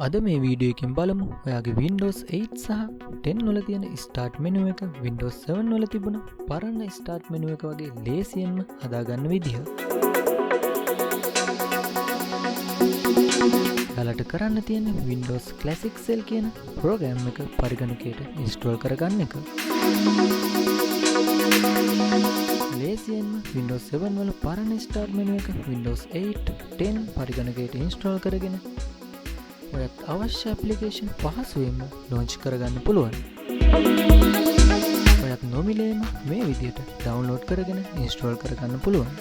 අද මේ වීඩියෝ එකෙන් බලමු ඔයාගේ Windows 8 සහ 10 වල තියෙන start menu එක Windows 7 වල තිබුණ පරණ start menu එක වගේ ලේසියෙන්ම හදාගන්න විදිහ. ඔයාලට කරන්න තියෙන Windows Classic Shell කියන ප්‍රෝග්‍රෑම් එක පරිගණකයට ඉන්ස්ටෝල් කරගන්න එක. ලේසියෙන්ම Windows 7 වල පරණ start menu එක Windows 8, 10 පරිගණකයට ඉන්ස්ටෝල් කරගෙන ඔයත් අවශ්‍ය ඇප්ලිකේෂන් පහසුවෙන්ම ලොන්ච් කරගන්න පුළුවන්. ඔයත් නොමිලේම මේ විදිහට ඩවුන්ලෝඩ් කරගෙන ඉන්ස්ටෝල් කරගන්න පුළුවන්.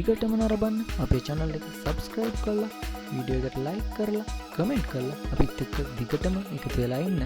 දිගටම නරඹන්න අපේ channel එක subscribe කරලා වීඩියෝ එකට like කරලා comment කරලා අපිත් එක්ක දිගටම එකතු වෙලා ඉන්න.